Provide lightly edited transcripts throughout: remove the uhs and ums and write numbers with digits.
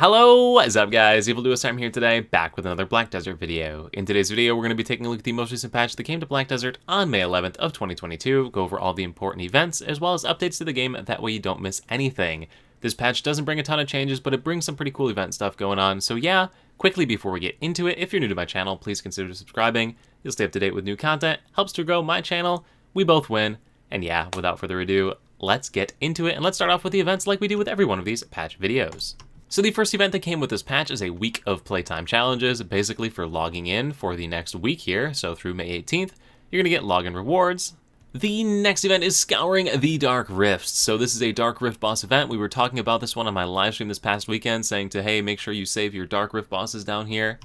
Hello, what's up guys? Evil Duos time here today, back with another Black Desert video. In today's video, we're going to be taking a look at the most recent patch that came to Black Desert on May 11th of 2022, go over all the important events, as well as updates to the game, that way you don't miss anything. This patch doesn't bring a ton of changes, but it brings some pretty cool event stuff going on, so yeah, quickly before we get into it, if you're new to my channel, please consider subscribing. You'll stay up to date with new content, helps to grow my channel, we both win, and yeah, without further ado, let's get into it, and let's start off with the events like we do with every one of these patch videos. So the first event that came with this patch is a week of playtime challenges, basically for logging in for the next week here, so through May 18th, you're going to get login rewards. The next event is Scouring the Dark Rifts. So this is a Dark Rift boss event. We were talking about this one on my live stream this past weekend, saying to, hey, make sure you save your Dark Rift bosses down here.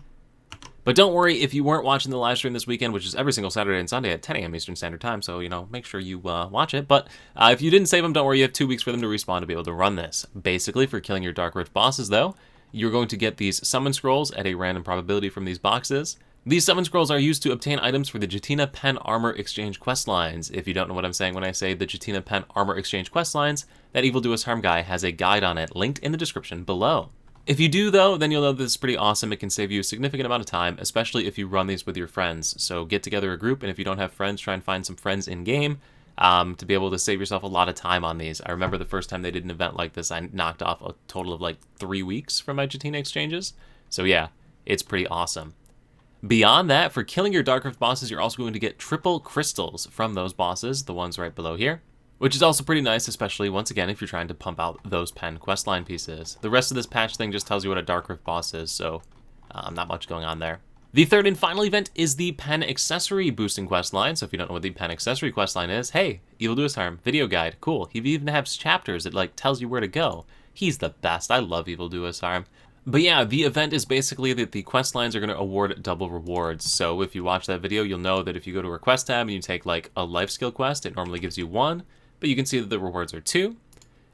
But don't worry, if you weren't watching the live stream this weekend, which is every single Saturday and Sunday at 10 a.m. Eastern Standard Time, so, you know, make sure you watch it. But if you didn't save them, don't worry, you have 2 weeks for them to respawn to be able to run this. Basically, for killing your Dark Rift bosses, though, you're going to get these summon scrolls at a random probability from these boxes. These summon scrolls are used to obtain items for the Jetina Pen Armor Exchange questlines. If you don't know what I'm saying when I say the Jetina Pen Armor Exchange questlines, that Evil Duos Harm guy has a guide on it linked in the description below. If you do, though, then you'll know this is pretty awesome. It can save you a significant amount of time, especially if you run these with your friends. So get together a group, and if you don't have friends, try and find some friends in-game to be able to save yourself a lot of time on these. I remember the first time they did an event like this, I knocked off a total of like 3 weeks from my Jetina exchanges. So yeah, it's pretty awesome. Beyond that, for killing your Dark Rift bosses, you're also going to get triple crystals from those bosses, the ones right below here, which is also pretty nice, especially, once again, if you're trying to pump out those pen questline pieces. The rest of this patch thing just tells you what a Dark Rift boss is, so not much going on there. The third and final event is the Pen Accessory boosting questline, so if you don't know what the Pen Accessory questline is, hey, Evil Duos Harm, video guide, cool. He even has chapters that, like, tells you where to go. He's the best. I love Evil Duos Harm. But yeah, the event is basically that the quest lines are going to award double rewards. So if you watch that video, you'll know that if you go to a quest tab and you take like a life skill quest, it normally gives you 1, but you can see that the rewards are 2.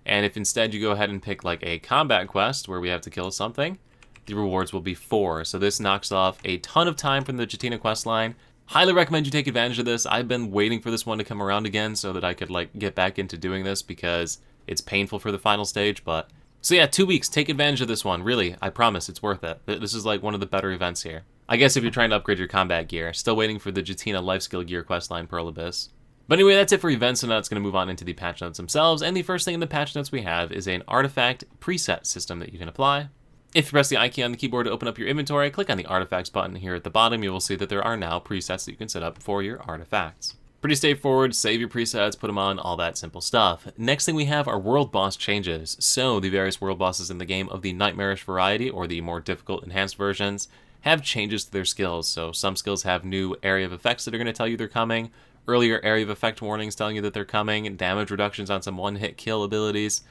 And if instead you go ahead and pick like a combat quest where we have to kill something, the rewards will be 4. So this knocks off a ton of time from the Jetina quest line. Highly recommend you take advantage of this. I've been waiting for this one to come around again so that I could like get back into doing this because it's painful for the final stage, but so yeah, 2 weeks, take advantage of this one, really, I promise, it's worth it. This is like one of the better events here. I guess if you're trying to upgrade your combat gear, still waiting for the Jetina life skill gear questline Pearl Abyss. But anyway, that's it for events, so now it's going to move on into the patch notes themselves, and the first thing in the patch notes we have is an artifact preset system that you can apply. If you press the I key on the keyboard to open up your inventory, click on the artifacts button here at the bottom, you will see that there are now presets that you can set up for your artifacts. Pretty straightforward, save your presets, put them on, all that simple stuff. Next thing we have are world boss changes. So the various world bosses in the game of the nightmarish variety, or the more difficult enhanced versions, have changes to their skills. So some skills have new area of effects that are going to tell you they're coming, earlier area of effect warnings telling you that they're coming, and damage reductions on some one-hit kill abilities.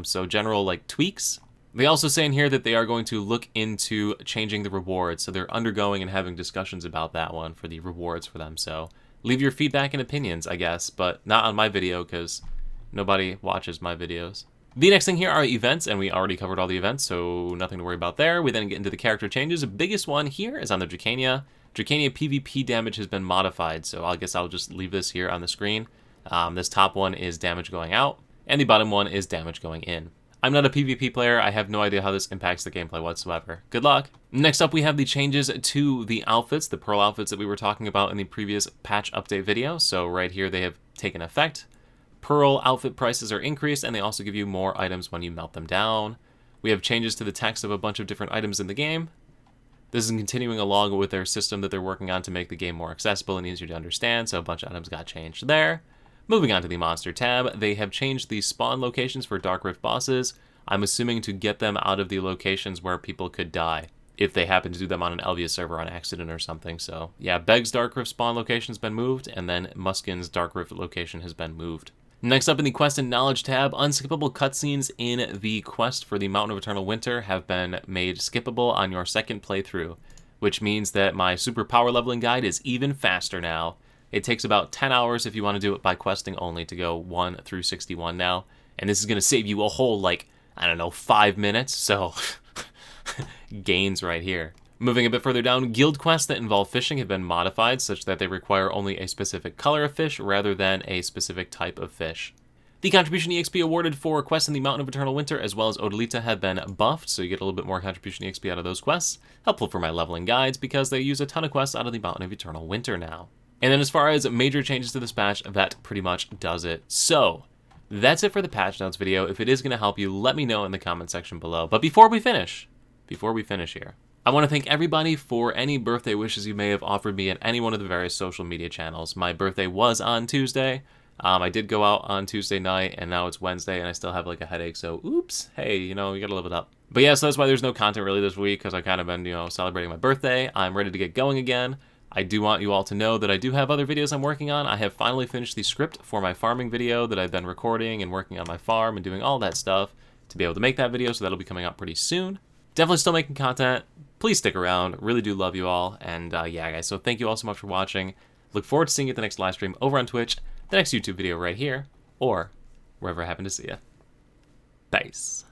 So general like tweaks. They also say in here that they are going to look into changing the rewards. So they're undergoing and having discussions about that one for the rewards for them. So leave your feedback and opinions, I guess, but not on my video because nobody watches my videos. The next thing here are events, and we already covered all the events, so nothing to worry about there. We then get into the character changes. The biggest one here is on the Drakania. Drakania PvP damage has been modified, so I guess I'll just leave this here on the screen. This top one is damage going out, and the bottom one is damage going in. I'm not a PvP player, I have no idea how this impacts the gameplay whatsoever. Good luck! Next up we have the changes to the outfits, the Pearl outfits that we were talking about in the previous patch update video. So right here they have taken effect. Pearl outfit prices are increased, and they also give you more items when you melt them down. We have changes to the text of a bunch of different items in the game. This is continuing along with their system that they're working on to make the game more accessible and easier to understand, so a bunch of items got changed there. Moving on to the monster tab, they have changed the spawn locations for Dark Rift bosses. I'm assuming to get them out of the locations where people could die, if they happen to do them on an Elvia server on accident or something. So yeah, Beg's Dark Rift spawn location has been moved, and then Muskin's Dark Rift location has been moved. Next up in the Quest and Knowledge tab, unskippable cutscenes in the quest for the Mountain of Eternal Winter have been made skippable on your second playthrough, which means that my super power leveling guide is even faster now. It takes about 10 hours if you want to do it by questing only to go 1 through 61 now. And this is going to save you a whole, like, I don't know, 5 minutes. So, gains right here. Moving a bit further down, guild quests that involve fishing have been modified such that they require only a specific color of fish rather than a specific type of fish. The contribution EXP awarded for quests in the Mountain of Eternal Winter as well as Odalita have been buffed, so you get a little bit more contribution EXP out of those quests. Helpful for my leveling guides because they use a ton of quests out of the Mountain of Eternal Winter now. And then as far as major changes to this patch, that pretty much does it. So, that's it for the patch notes video. If it is going to help you, let me know in the comment section below. But before we finish here, I want to thank everybody for any birthday wishes you may have offered me at any one of the various social media channels. My birthday was on Tuesday. I did go out on Tuesday night, and now it's Wednesday, and I still have like a headache, so oops, hey, you know, you gotta live it up. But yeah, so that's why there's no content really this week, because I've kind of been, you know, celebrating my birthday. I'm ready to get going again. I do want you all to know that I do have other videos I'm working on. I have finally finished the script for my farming video that I've been recording and working on my farm and doing all that stuff to be able to make that video, so that'll be coming out pretty soon. Definitely still making content. Please stick around. Really do love you all. And yeah, guys, so thank you all so much for watching. Look forward to seeing you at the next live stream over on Twitch, the next YouTube video right here, or wherever I happen to see you. Peace.